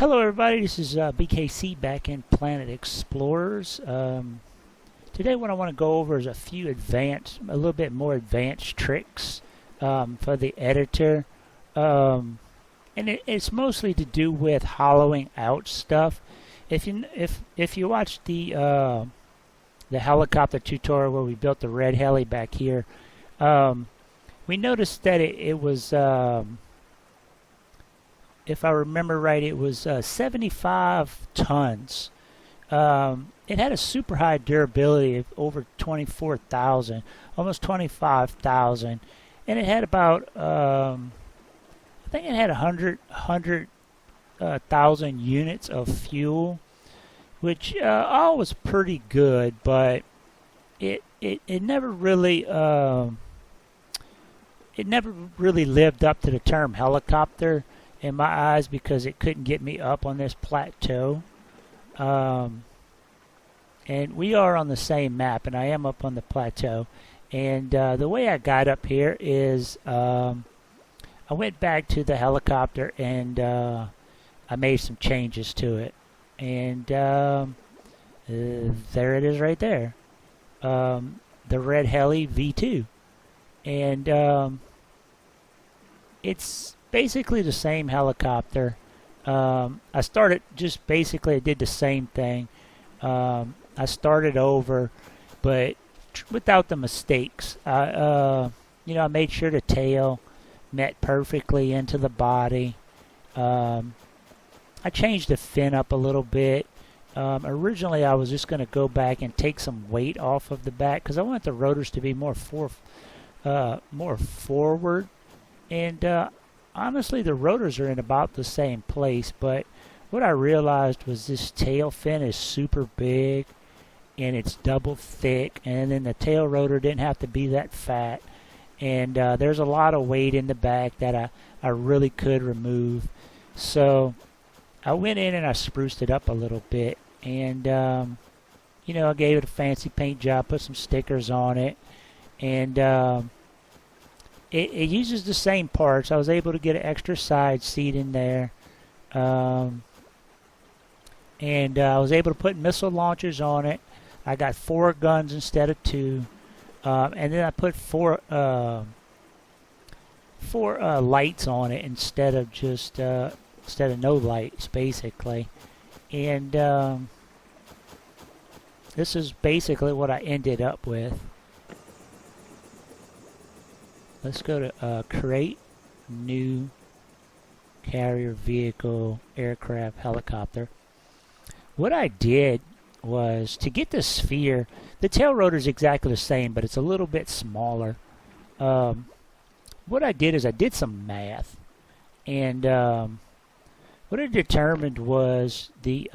Hello everybody, this is BKC back in Planet Explorers. Today what I want to go over is a few a little bit more advanced tricks for the editor. And it's mostly to do with hollowing out stuff. If you watch the helicopter tutorial where we built the red heli back here, we noticed that it was if I remember right, it was 75 tons. It had a super high durability of over 24,000, almost 25,000, and it had about I think it had 100,000 units of fuel, which all was pretty good, but it never really lived up to the term helicopter in my eyes because it couldn't get me up on this plateau. And we are on the same map, and I am up on the plateau. And the way I got up here is I went back to the helicopter and I made some changes to it. And there it is right there. The Red Heli V2. And it's basically the same helicopter. I did the same thing. I started over, but without the mistakes. I made sure the tail met perfectly into the body. I changed the fin up a little bit. Originally, I was just going to go back and take some weight off of the back because I want the rotors to be more forward. And honestly, the rotors are in about the same place, but what I realized was this tail fin is super big and it's double thick, and then the tail rotor didn't have to be that fat, and there's a lot of weight in the back that I really could remove. So I went in and I spruced it up a little bit, and I gave it a fancy paint job, put some stickers on it, and it uses the same parts. I was able to get an extra side seat in there. And I was able to put missile launchers on it. I got 4 guns instead of 2. And then I put 4 lights on it instead of no lights, basically. And this is basically what I ended up with. Let's go to create new carrier vehicle aircraft helicopter. What I did was to get the sphere, the tail rotor is exactly the same, but it's a little bit smaller. What I did is I did some math, and what I determined was the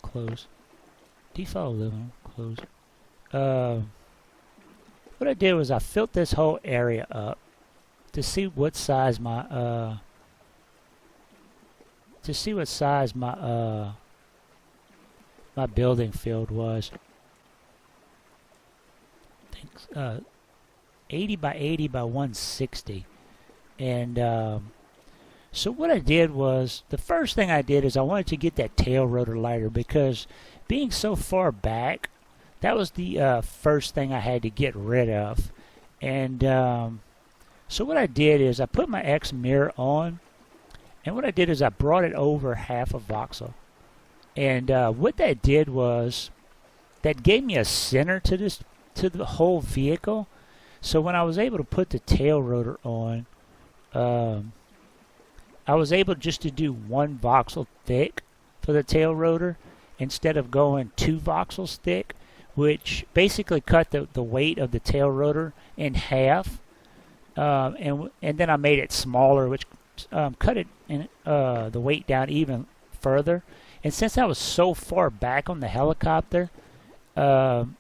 close default living close. What I did was I filled this whole area up to see what size my my building field was. I think 80 by 80 by 160, and so what I did was the first thing I did is I wanted to get that tail rotor lighter because being so far back, that was the first thing I had to get rid of. And so what I did is I put my X mirror on, and what I did is I brought it over half a voxel. And what that did was that gave me a center to the whole vehicle. So when I was able to put the tail rotor on, I was able just to do 1 voxel thick for the tail rotor instead of going 2 voxels thick, which basically cut the weight of the tail rotor in half, and then I made it smaller, which cut it in, the weight down even further. And since I was so far back on the helicopter, it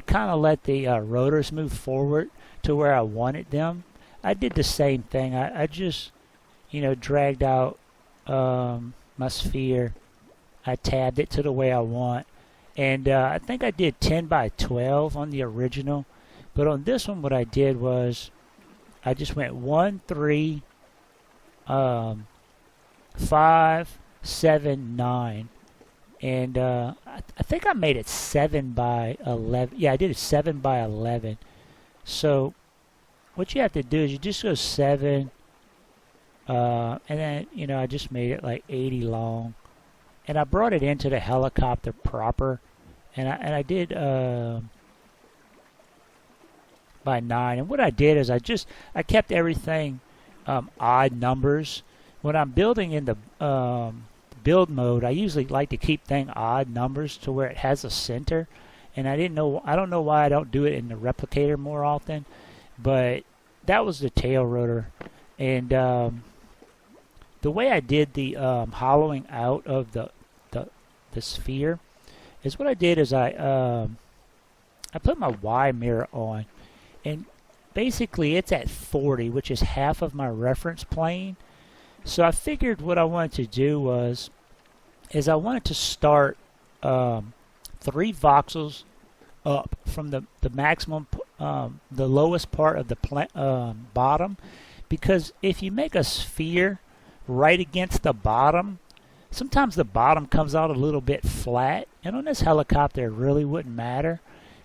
kind of let the rotors move forward to where I wanted them. I did the same thing. I just dragged out my sphere. I tabbed it to the way I want. And I think I did 10 by 12 on the original. But on this one, what I did was I just went 1, 3, 5, 7, 9. And I think I made it 7 by 11. Yeah, I did it 7 by 11. So what you have to do is you just go 7, and then, you know, I just made it like 80 long. And I brought it into the helicopter proper. And I did by 9. And what I did is I kept everything odd numbers. When I'm building in the build mode, I usually like to keep things odd numbers to where it has a center. And I don't know why I don't do it in the replicator more often, but that was the tail rotor. And the way I did the hollowing out of the sphere is what I did is I put my Y mirror on, and basically it's at 40, which is half of my reference plane. So I figured what I wanted to do is I wanted to start 3 voxels up from the maximum, the lowest part of the bottom, because if you make a sphere right against the bottom, sometimes the bottom comes out a little bit flat, and on this helicopter it really wouldn't matter,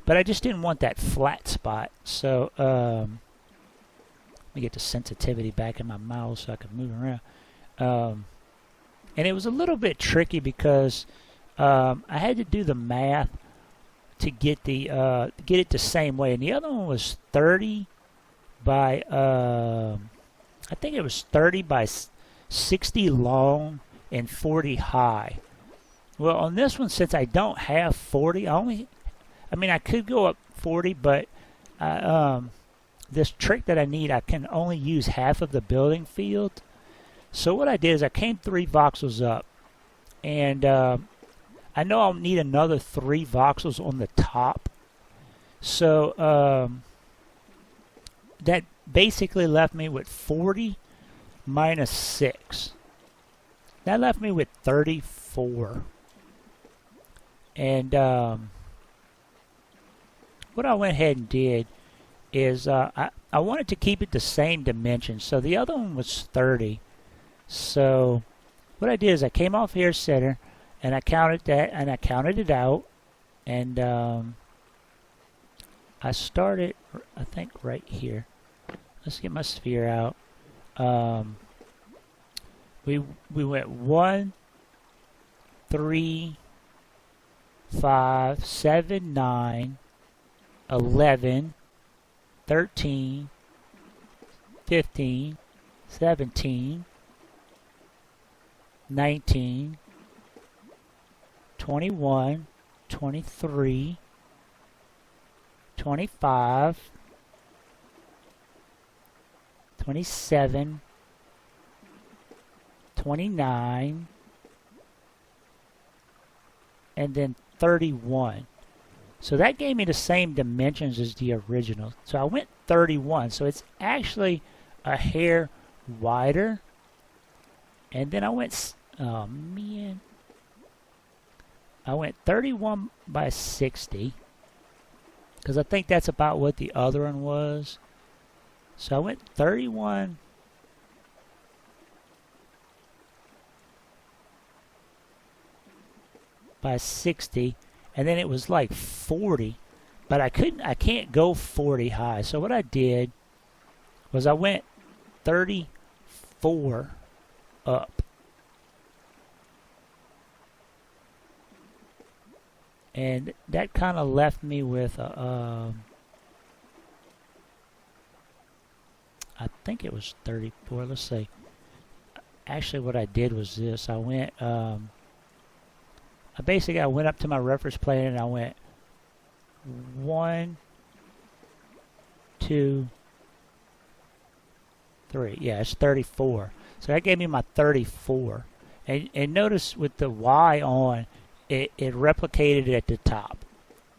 but I just didn't want that flat spot. So let me get the sensitivity back in my mouse so I can move around. And it was a little bit tricky because I had to do the math to get it the same way, and the other one was 30 by I think it was 30 by 60 long and 40 high. Well, on this one, since I don't have 40, I mean I could go up 40, but this trick that I need, I can only use half of the building field. So what I did is I came 3 voxels up, and I know I'll need another 3 voxels on the top. So that basically left me with 40 minus 6. That left me with 34. And what I went ahead and did is I wanted to keep it the same dimension. So the other one was 30. So what I did is I came off here center, and I counted that, and I counted it out, and I started, I think, right here. Let's get my sphere out. We went 1, 3, 5, 7, 9, 11, 13, 15, 17, 19, 21, 23, 25, 27, 29, and then 31. So that gave me the same dimensions as the original. So I went 31. So it's actually a hair wider. And then I went, oh man, I went 31 by 60. Because I think that's about what the other one was. So I went 31 by 60, and then it was like 40, but I can't go 40 high. So what I did was I went 34 up. And that kind of left me with a, I think it was 34. Let's see. Actually, what I did was this. I went, I went up to my reference plane and I went 1, 2, 3. Yeah, it's 34. So that gave me my 34. And notice with the Y on, it replicated at the top.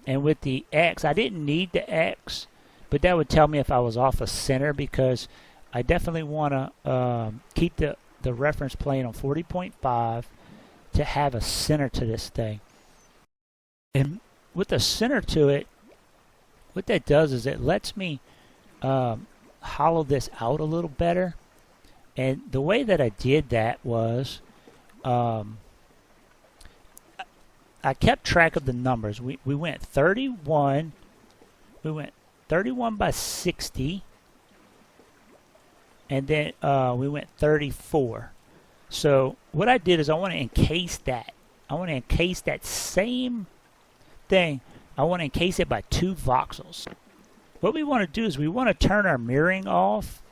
And with the X, I didn't need the X, but that would tell me if I was off a center, because I definitely want to keep the reference plane on 40.5 to have a center to this thing. And with the center to it, what that does is it lets me hollow this out a little better. And the way that I did that was I kept track of the numbers. We went 31. We went 31 by 60. And then we went 34. So what I did is I want to encase that. I want to encase that same thing. I want to encase it by 2 voxels. What we want to do is we want to turn our mirroring off.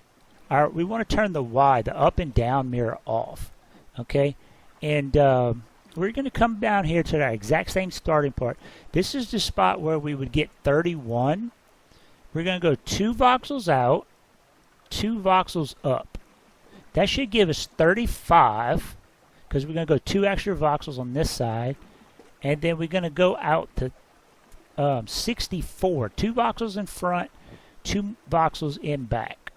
We want to turn the Y, the up and down mirror, off. Okay? And we're going to come down here to our exact same starting part. This is the spot where we would get 31. We're going to go 2 voxels out, 2 voxels up. That should give us 35, because we're going to go 2 extra voxels on this side. And then we're going to go out to 64. 2 voxels in front, 2 voxels in back.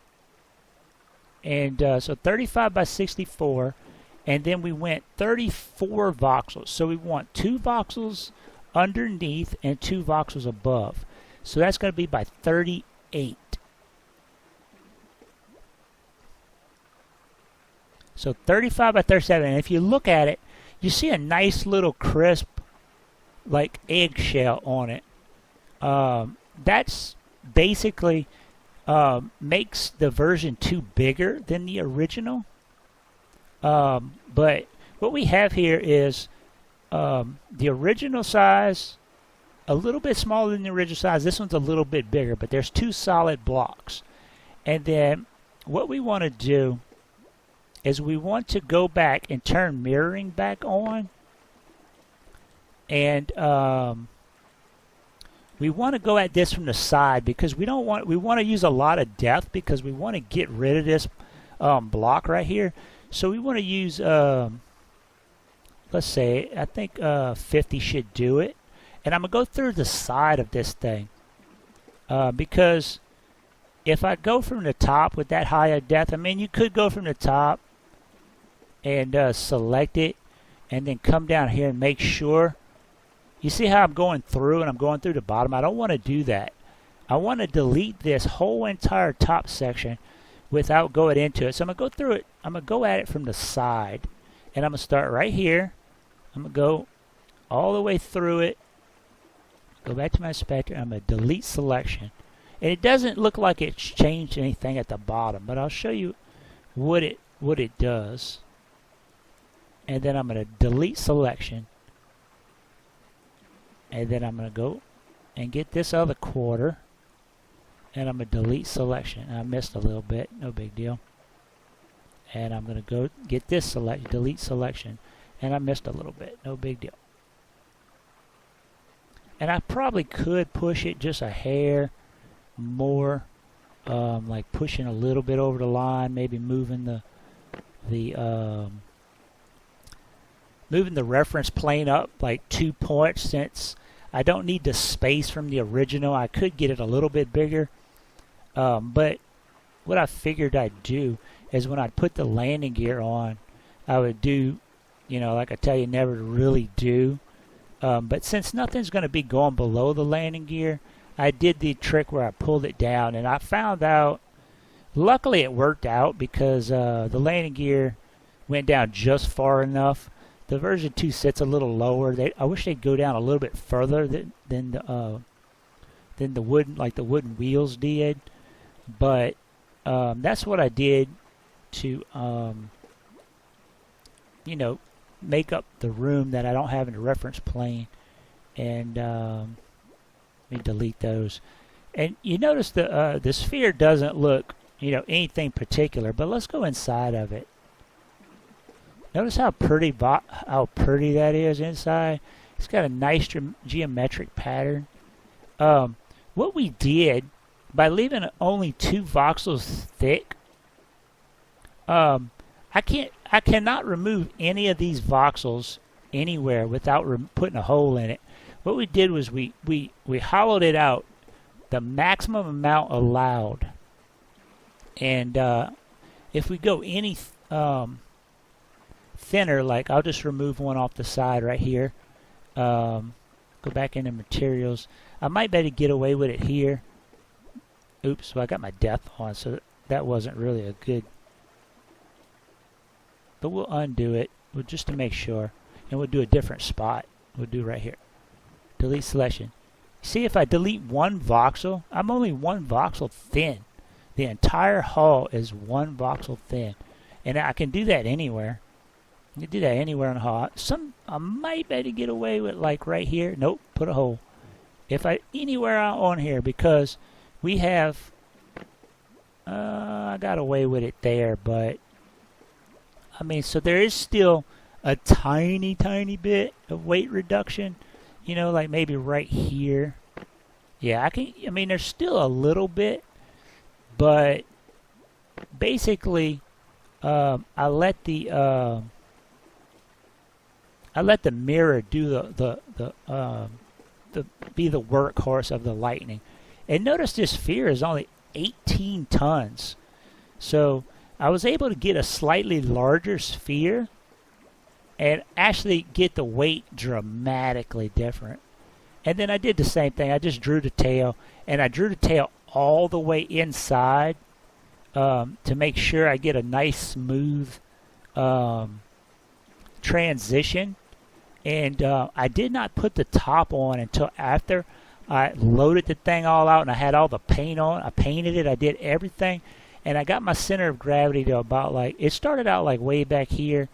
And so 35 by 64. And then we went 34 voxels. So we want 2 voxels underneath and 2 voxels above. So that's going to be by 38. So 35 by 37. And if you look at it, you see a nice little crisp, like eggshell on it. That's basically makes the version 2 bigger than the original. But what we have here is the original size, a little bit smaller than the original size. This one's a little bit bigger, but there's 2 solid blocks. And then what we want to do is we want to go back and turn mirroring back on. And we want to go at this from the side because we want to use a lot of depth because we want to get rid of this block right here. So we want to use, let's say, I think 50 should do it. And I'm going to go through the side of this thing because if I go from the top with that high of depth, I mean, you could go from the top and select it and then come down here and make sure. You see how I'm going through and I'm going through the bottom? I don't want to do that. I want to delete this whole entire top section without going into it. So I'm going to go through it. I'm going to go at it from the side. And I'm going to start right here. I'm going to go all the way through it. Go back to my inspector. I'm going to delete selection. And it doesn't look like it's changed anything at the bottom. But I'll show you what it does. And then I'm going to delete selection. And then I'm going to go and get this other quarter. And I'm going to delete selection. I missed a little bit. No big deal. And I'm going to go get this delete selection. And I missed a little bit. No big deal. And I probably could push it just a hair more. Like pushing a little bit over the line. Maybe moving the reference plane up like 2 points since I don't need the space from the original. I could get it a little bit bigger. But what I figured I'd do is when I put the landing gear on, I would do, like I tell you, never to really do. But since nothing's going to be going below the landing gear, I did the trick where I pulled it down. And I found out, luckily it worked out because the landing gear went down just far enough. The version 2 sits a little lower. I wish they'd go down a little bit further than the wooden wheels did. But that's what I did to make up the room that I don't have in the reference plane. And let me delete those. And you notice the sphere doesn't look anything particular. But let's go inside of it. Notice how pretty that is inside. It's got a nice geometric pattern. What we did by leaving it only 2 voxels thick, I cannot remove any of these voxels anywhere without putting a hole in it. What we did was we hollowed it out the maximum amount allowed, and if we go any thinner, like I'll just remove one off the side right here. Go back into materials. I might be able to get away with it here. Oops, so I got my depth on, so that wasn't really a good but we'll undo it just to make sure, and we'll do a different spot. We'll do right here. Delete selection. See, if I delete one voxel, I'm only one voxel thin. The entire hull is one voxel thin, and I can do that anywhere. You can do that anywhere on the hull. I might be able to get away with like right here. Nope, put a hole. If I anywhere on here, because we have, I got away with it there, but I mean, so there is still a tiny bit of weight reduction. You know, like maybe right here. Yeah, I mean, there's still a little bit, but basically, I let the mirror do be the workhorse of the lightning. And notice this sphere is only 18 tons. So I was able to get a slightly larger sphere and actually get the weight dramatically different. And then I did the same thing. I just drew the tail, and I drew the tail all the way inside to make sure I get a nice smooth transition. And I did not put the top on until after I loaded the thing all out and I had all the paint on. I painted it. I did everything. And I got my center of gravity to about like, it started out like way back here.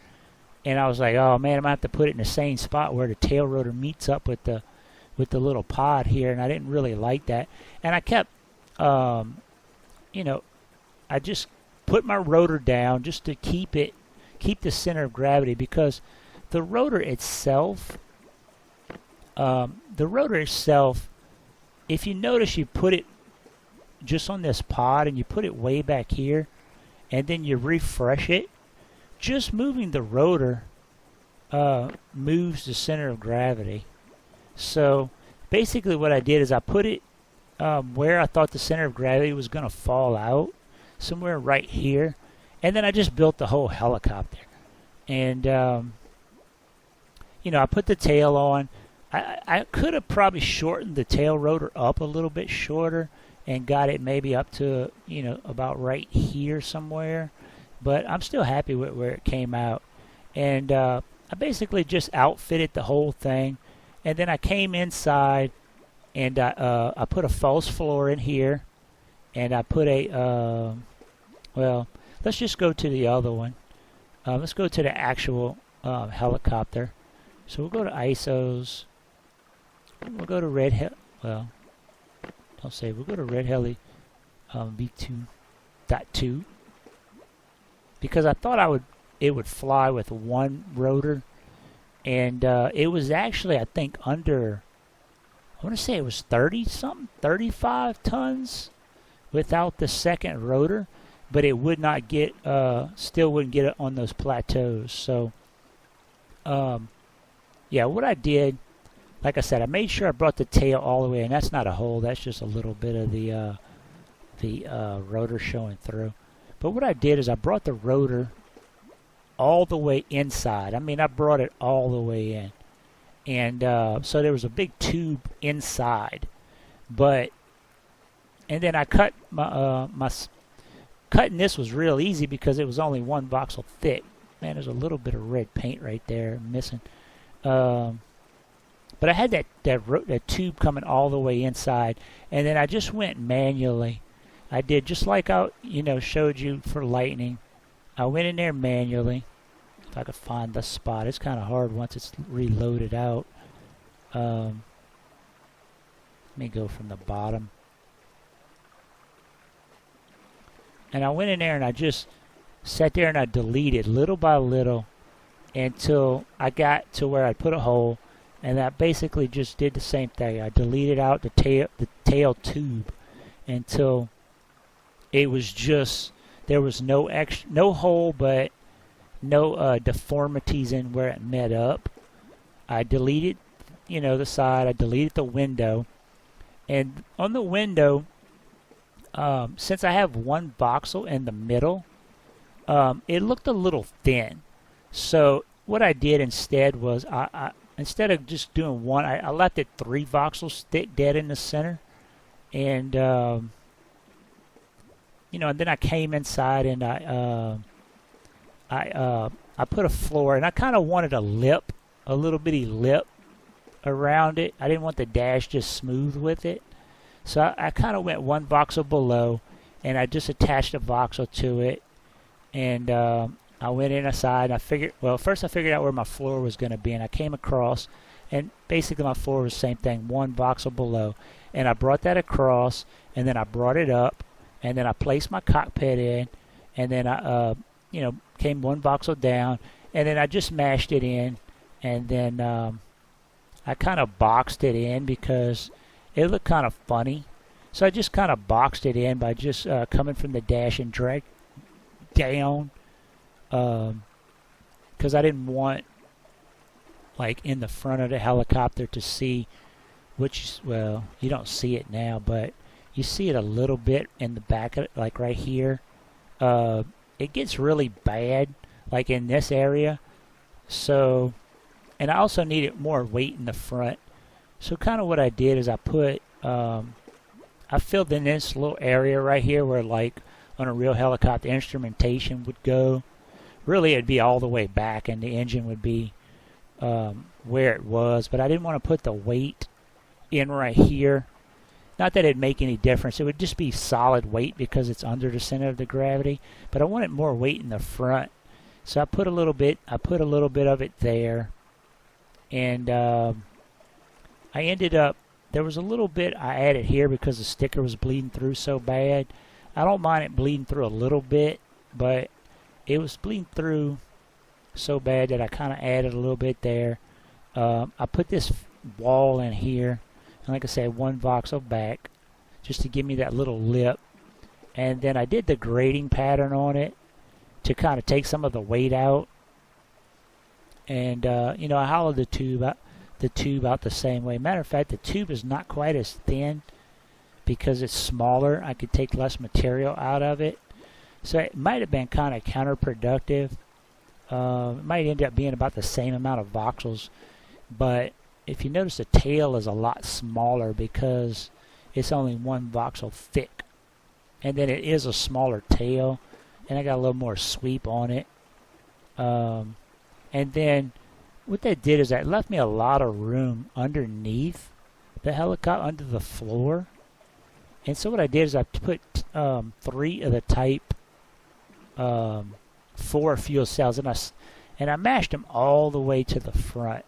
And I was like, oh man, I'm going to have to put it in the same spot where the tail rotor meets up with the little pod here. And I didn't really like that. And I kept, you know, I just put my rotor down just to keep the center of gravity, because the rotor itself, if you notice, you put it just on this pod and you put it way back here and then you refresh it, just moving the rotor moves the center of gravity. So basically what I did is I put it where I thought the center of gravity was going to fall out, somewhere right here, and then I just built the whole helicopter. And you know, I put the tail on. I could have probably shortened the tail rotor up a little bit shorter and got it maybe up to, you know, about right here somewhere. But I'm still happy with where it came out. And I basically just outfitted the whole thing. And then I came inside and I put a false floor in here. And I put a, well, let's just go to the other one. Let's go to the actual helicopter. So we'll go to ISOs. We'll go to Red Heli. Well, don't say. We'll go to Red Heli V2.2 because I thought it would fly with one rotor, and it was actually, I think, under. I want to say it was 35 tons without the second rotor, but it would not get. Still wouldn't get it on those plateaus. So. Yeah, what I did, like I said, I made sure I brought the tail all the way, and that's not a hole, that's just a little bit of the rotor showing through. But what I did is I brought the rotor all the way inside. I mean, I brought it all the way in. And so there was a big tube inside. And then I cut cutting this was real easy because it was only one voxel thick. Man, there's a little bit of red paint right there missing. But I had that tube coming all the way inside, and then I just went manually. I did just like I showed you for lightning. I went in there manually. If I could find the spot, it's kind of hard once it's reloaded out. Let me go from the bottom. And I went in there and I just sat there and I deleted little by little until I got to where I put a hole, and I basically just did the same thing. I deleted out the tail tube until it was just, there was no hole, but no deformities in where it met up. I deleted, the side. I deleted the window, and on the window, since I have one voxel in the middle, it looked a little thin. So what I did instead was I instead of just doing one, I left it 3 voxels stick dead in the center, and and then I came inside and I I put a floor, and I kind of wanted a lip, a little bitty lip around it. I didn't want the dash just smooth with it. So I kind of went one voxel below, and I just attached a voxel to it. And I went inside. I figured, well, first I figured out where my floor was going to be, and I came across, and basically my floor was the same thing, one voxel below. And I brought that across, and then I brought it up, and then I placed my cockpit in, and then I, came one voxel down, and then I just mashed it in, and then I kind of boxed it in because it looked kind of funny. So I just kind of boxed it in by just coming from the dash and drag down, because I didn't want, like, in the front of the helicopter to see, which, well, you don't see it now, but you see it a little bit in the back of it, like right here. It gets really bad, like in this area. So, and I also needed more weight in the front. So kind of what I did is I put, I filled in this little area right here where, like, on a real helicopter, instrumentation would go. Really, it'd be all the way back, and the engine would be where it was. But I didn't want to put the weight in right here. Not that it'd make any difference. It would just be solid weight because it's under the center of the gravity. But I wanted more weight in the front, so I put a little bit. I put a little bit of it there, and I ended up. There was a little bit I added here because the sticker was bleeding through so bad. I don't mind it bleeding through a little bit, but it was bleeding through so bad that I kind of added a little bit there. I put this wall in here, and like I said, one voxel back, just to give me that little lip. And then I did the grading pattern on it to kind of take some of the weight out. And I hollowed the tube out the same way. Matter of fact, the tube is not quite as thin because it's smaller. I could take less material out of it. So it might have been kind of counterproductive. It might end up being about the same amount of voxels, but if you notice, the tail is a lot smaller because it's only one voxel thick, and then it is a smaller tail, and I got a little more sweep on it. And then what that did is that left me a lot of room underneath the helicopter, under the floor. And so what I did is I put 3 of the type 4 fuel cells, and I mashed them all the way to the front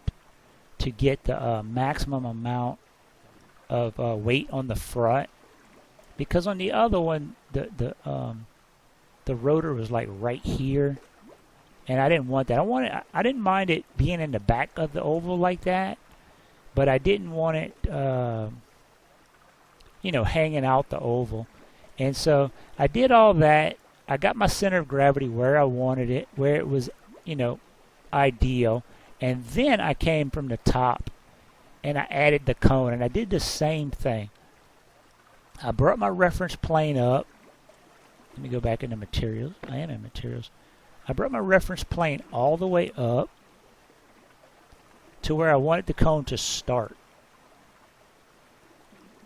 to get the maximum amount of weight on the front. Because on the other one, the rotor was like right here, and I didn't want that. I didn't mind it being in the back of the oval like that, but I didn't want it, hanging out the oval. And so I did all that. I got my center of gravity where I wanted it, where it was, ideal. And then I came from the top and I added the cone, and I did the same thing. I brought my reference plane up. Let me go back into materials. I am in materials. I brought my reference plane all the way up to where I wanted the cone to start.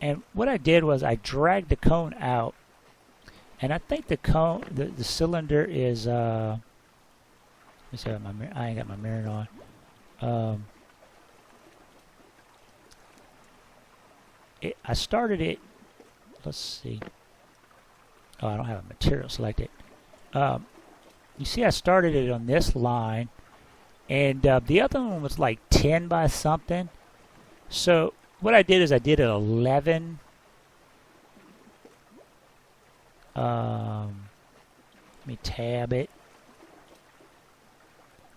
And what I did was I dragged the cone out, and I think the cone, the cylinder is, let me see, I ain't got my mirror on. I started it, let's see. Oh, I don't have a material selected. You see I started it on this line, and the other one was like 10 by something. So what I did is I did it 11. Let me tab it.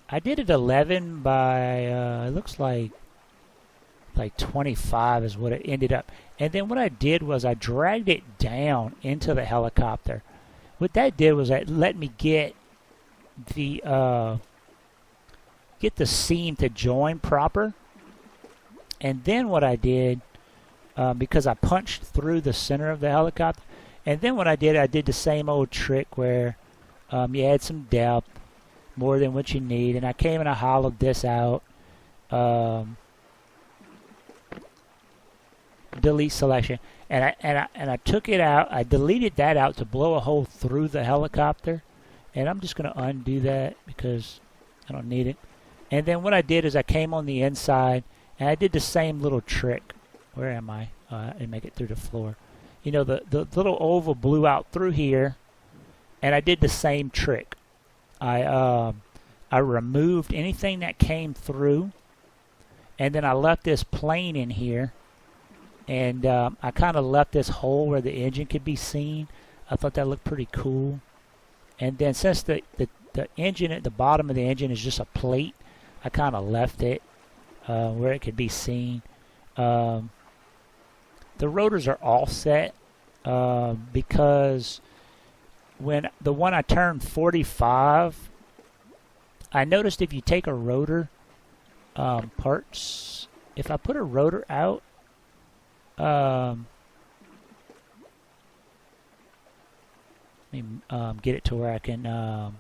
I did it 11 by, it looks like 25 is what it ended up. And then what I did was I dragged it down into the helicopter. What that did was that let me get the seam to join proper. And then what I did, because I punched through the center of the helicopter, and then what I did the same old trick where you add some depth, more than what you need, and I came and I hollowed this out. Delete selection, and I took it out. I deleted that out to blow a hole through the helicopter, and I'm just going to undo that because I don't need it. And then what I did is I came on the inside and I did the same little trick. Where am I? I didn't make it through the floor. You know, the little oval blew out through here, and I did the same trick. I removed anything that came through, and then I left this plane in here, and I kind of left this hole where the engine could be seen. I thought that looked pretty cool. And then since the engine at the bottom of the engine is just a plate, I kind of left it where it could be seen. The rotors are all set because when the one I turned 45, I noticed if you take a rotor parts, if I put a rotor out, let me get it to where I can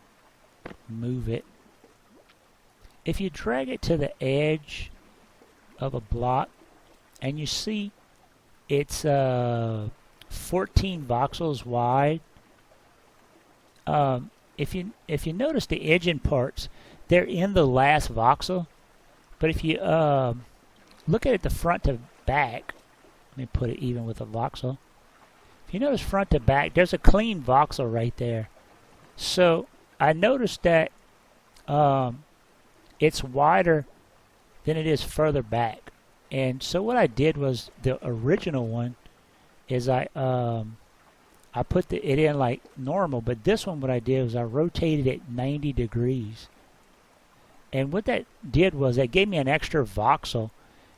move it. If you drag it to the edge of a block and you see it's 14 voxels wide, if you notice the engine parts, they're in the last voxel. But if you look at it the front to back, let me put it even with a voxel. If you notice front to back, there's a clean voxel right there. So I noticed that it's wider than it is further back. And so what I did was, the original one is I put it in like normal, but this one what I did was I rotated it 90 degrees. And what that did was it gave me an extra voxel,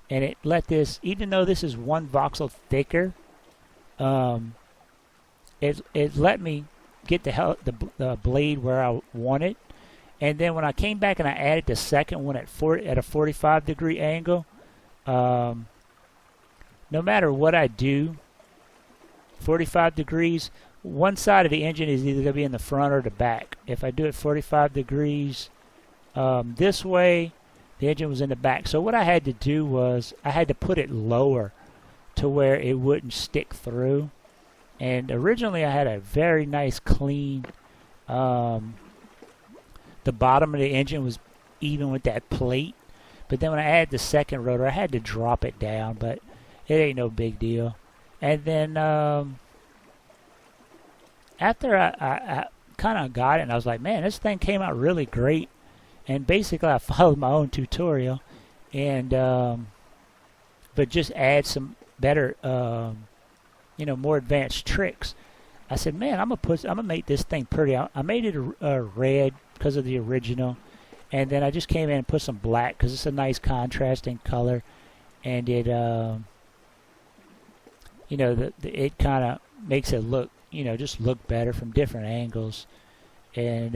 and it let this, even though this is one voxel thicker, it let me get the blade where I want it. And then when I came back and I added the second one at a 45 degree angle, no matter what I do, 45 degrees, one side of the engine is either going to be in the front or the back. If I do it 45 degrees this way, the engine was in the back. So what I had to do was I had to put it lower to where it wouldn't stick through. And originally I had a very nice clean, the bottom of the engine was even with that plate. But then when I added the second rotor, I had to drop it down, but it ain't no big deal. And then after I kind of got it, and I was like, man, this thing came out really great. And basically I followed my own tutorial, and but just add some better, more advanced tricks. I said, man, I'm gonna make this thing pretty. I made it a red because of the original, and then I just came in and put some black because it's a nice contrasting color, and it it kind of makes it look, just look better from different angles. And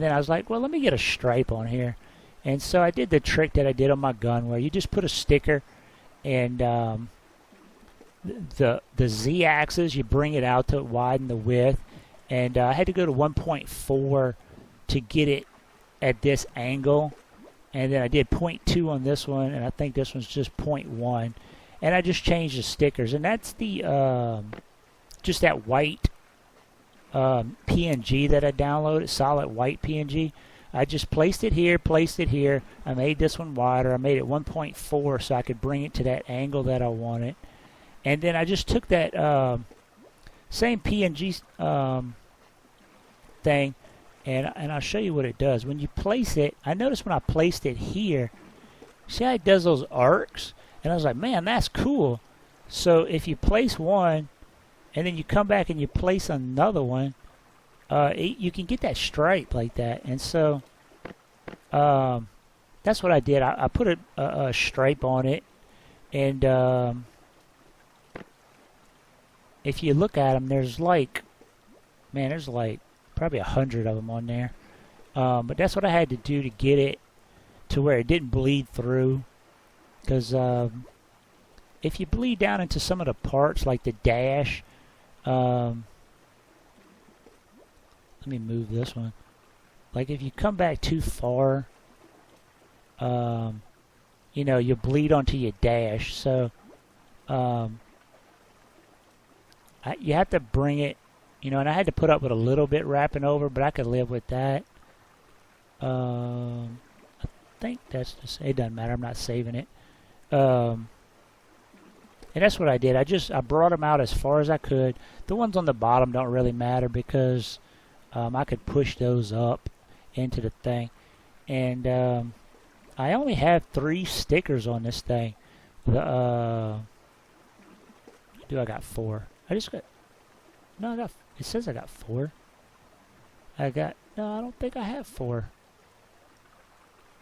then I was like, well, let me get a stripe on here. And so I did the trick that I did on my gun, where you just put a sticker, and the Z-axis, you bring it out to widen the width. And I had to go to 1.4 to get it at this angle. And then I did 0.2 on this one, and I think this one's just 0.1. And I just changed the stickers. And that's the just that white PNG that I downloaded, solid white PNG. I just placed it here. I made this one wider. I made it 1.4 so I could bring it to that angle that I wanted. And then I just took that same PNG thing, and I'll show you what it does. When you place it, I noticed when I placed it here, see how it does those arcs? And I was like, man, that's cool. So if you place one, and then you come back and you place another one, you can get that stripe like that. And so that's what I did. I put a stripe on it, and if you look at them, there's like probably 100 of them on there. But that's what I had to do to get it to where it didn't bleed through. Because if you bleed down into some of the parts, like the dash, let me move this one. Like if you come back too far, you bleed onto your dash. So you have to bring it, and I had to put up with a little bit wrapping over, but I could live with that. I think that's just, it doesn't matter. I'm not saving it. And that's what I did. I brought them out as far as I could. The ones on the bottom don't really matter because I could push those up into the thing. And I only have 3 stickers on this thing. I got 4? I just got, no, it says I got 4. No, I don't think I have 4.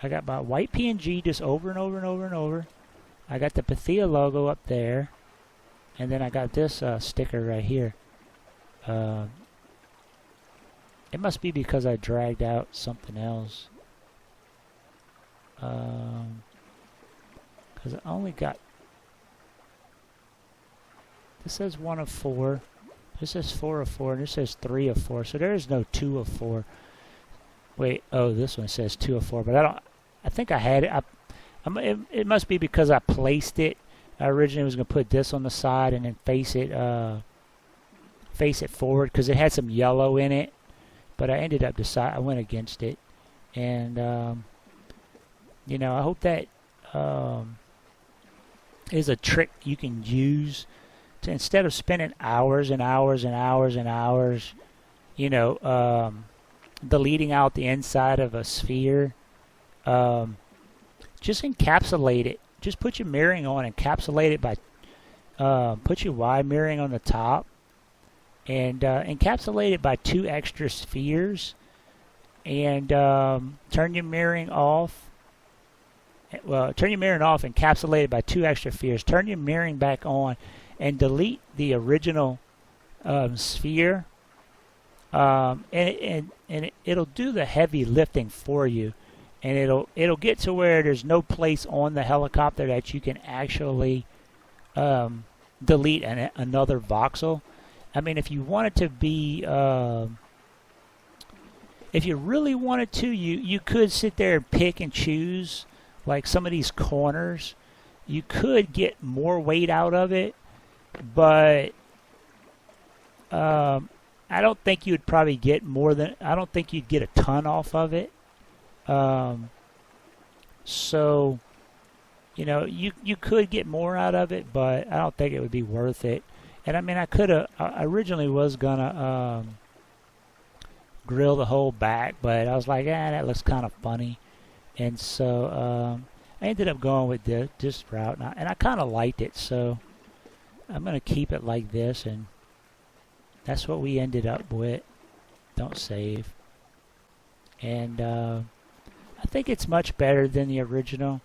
I got my white PNG just over and over and over and over. I got the Pathia logo up there. And then I got this sticker right here. It must be because I dragged out something else. Because I only got... This says 1 of 4. This says 4 of 4. And this says 3 of 4. So there is no 2 of 4. Wait, oh, this one says 2 of 4. But I think I had it. It must be because I placed it. I originally was going to put this on the side and then face it forward because it had some yellow in it. But I ended up I went against it. And, you know, I hope that is a trick you can use to, instead of spending hours and hours and hours and hours, you know, deleting out the inside of a sphere, just encapsulate it. Just put your mirroring on, encapsulate it by, put your wide mirroring on the top, and encapsulate it by 2 extra spheres, and turn your mirroring off. Well, turn your mirroring off, encapsulate it by 2 extra spheres. Turn your mirroring back on, and delete the original sphere. And it'll do the heavy lifting for you. And it'll get to where there's no place on the helicopter that you can actually delete another voxel. I mean, if you wanted to be, if you really wanted to, you could sit there and pick and choose, like some of these corners. You could get more weight out of it, but I don't think you'd probably get more than, I don't think you'd get a ton off of it. So, you know, you could get more out of it, but I don't think it would be worth it. And I mean, I originally was gonna grill the whole back, but I was like, that looks kind of funny. And so I ended up going with this route, and I kind of liked it, so I'm gonna keep it like this, and that's what we ended up with. Don't save. And I think it's much better than the original,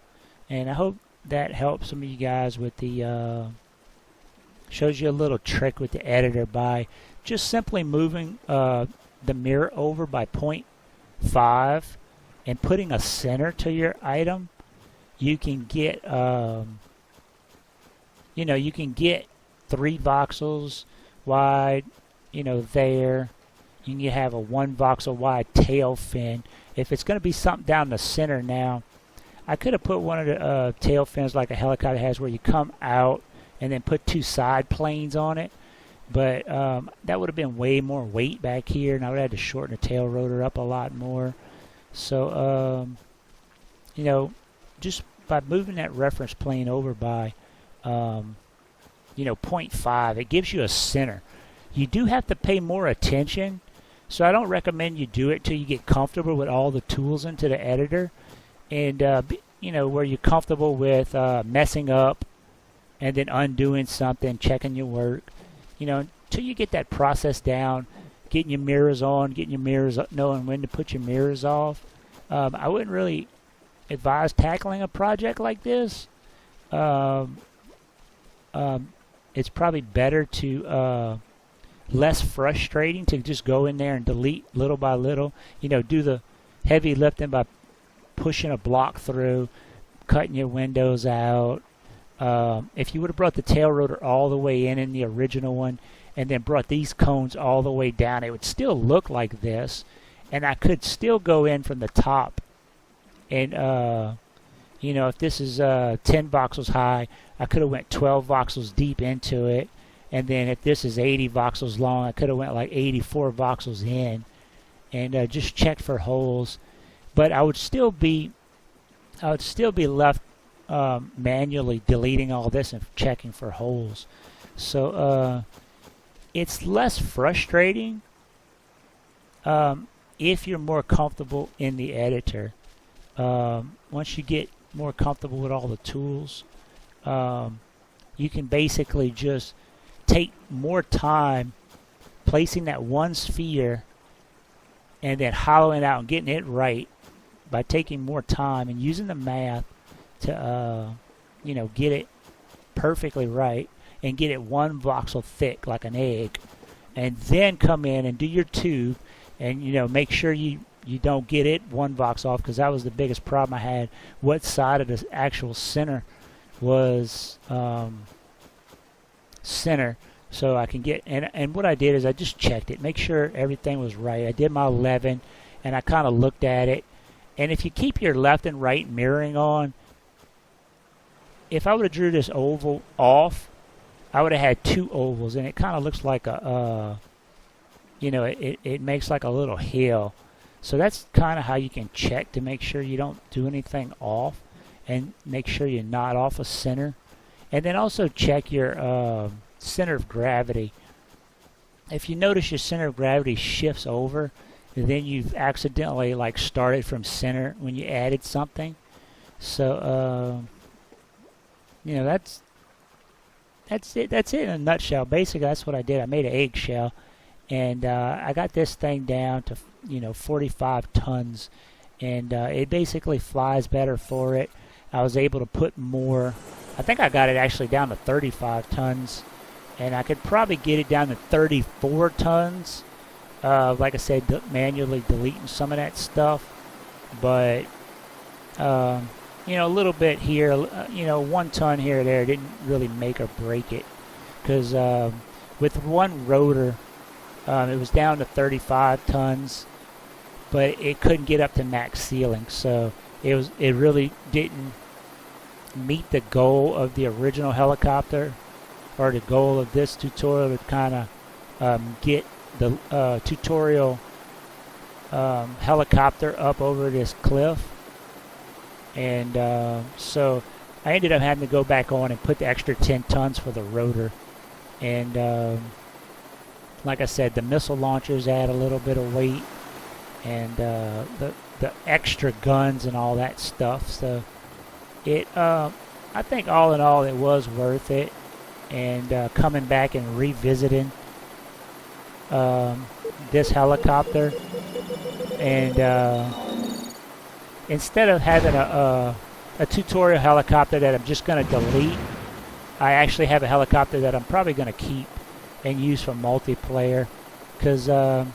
and I hope that helps some of you guys with the shows you a little trick with the editor by just simply moving the mirror over by 0.5 and putting a center to your item. You can get you know, you can get 3 voxels wide, you know, there. You can have a 1 voxel wide tail fin. If it's going to be something down the center now, I could have put one of the tail fins like a helicopter has where you come out and then put 2 side planes on it. But that would have been way more weight back here, and I would have had to shorten the tail rotor up a lot more. So, you know, just by moving that reference plane over by, you know, 0.5, it gives you a center. You do have to pay more attention, so I don't recommend you do it till you get comfortable with all the tools into the editor, and you know, where you're comfortable with messing up and then undoing something, checking your work. You know, until you get that process down, getting your mirrors on, getting your mirrors up, knowing when to put your mirrors off. I wouldn't really advise tackling a project like this. It's probably better to less frustrating to just go in there and delete little by little. You know, do the heavy lifting by pushing a block through, cutting your windows out. If you would have brought the tail rotor all the way in the original one and then brought these cones all the way down, it would still look like this, and I could still go in from the top and you know, if this is 10 voxels high, I could have went 12 voxels deep into it. And then if this is 80 voxels long, I could have went like 84 voxels in and just checked for holes. but I would still be left manually deleting all this and checking for holes. So it's less frustrating if you're more comfortable in the editor. Once you get more comfortable with all the tools, you can basically just take more time placing that one sphere and then hollowing it out and getting it right by taking more time and using the math to get it perfectly right and get it one voxel thick like an egg, and then come in and do your tube and make sure you don't get it one vox off, because that was the biggest problem I had. What side of the actual center was center, so I can get, and what I did is I just checked it, make sure everything was right. I did my 11 and I kind of looked at it, and if you keep your left and right mirroring on, if I would have drew this oval off, I would have had two ovals, and it kind of looks like a it makes like a little hill. So that's kind of how you can check to make sure you don't do anything off, and make sure you're not off a center. And then also check your center of gravity. If you notice your center of gravity shifts over, then you've accidentally started from center when you added something. So that's it. That's it in a nutshell. Basically, that's what I did. I made an eggshell, and I got this thing down to 45 tons, and it basically flies better for it. I was able to put more. I think I got it actually down to 35 tons, and I could probably get it down to 34 tons. Like I said, manually deleting some of that stuff, but a little bit here, 1 ton here or there didn't really make or break it, because with one rotor, it was down to 35 tons, but it couldn't get up to max ceiling, so it really didn't meet the goal of the original helicopter, or the goal of this tutorial, to kind of get the tutorial helicopter up over this cliff. And so I ended up having to go back on and put the extra 10 tons for the rotor. And like I said, the missile launchers add a little bit of weight, and the extra guns and all that stuff. So it, I think all in all, it was worth it. And coming back and revisiting this helicopter, and instead of having a tutorial helicopter that I'm just going to delete, I actually have a helicopter that I'm probably going to keep and use for multiplayer, because I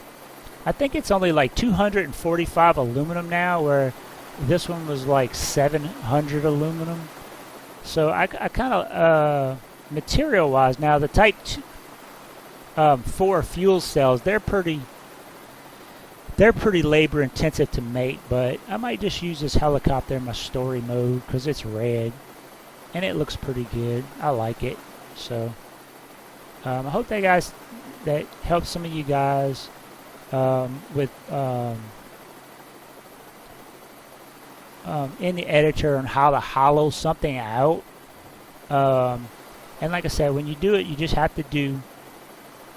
think it's only like 245 aluminum now, where this one was like 700 aluminum. So I kind of, material-wise now, the Type 4 fuel cells, they're pretty labor-intensive to make, but I might just use this helicopter in my story mode because it's red, and it looks pretty good. I like it. So I hope that helps some of you guys with in the editor on how to hollow something out. And like I said, when you do it, you just have to do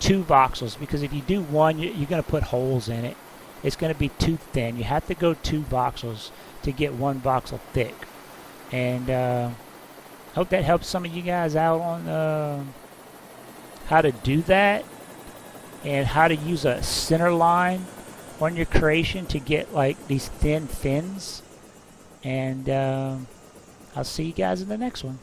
2 voxels, because if you do one, you're going to put holes in it. It's going to be too thin. You have to go 2 voxels to get 1 voxel thick. And hope that helps some of you guys out on how to do that, and how to use a center line on your creation to get like these thin fins. And I'll see you guys in the next one.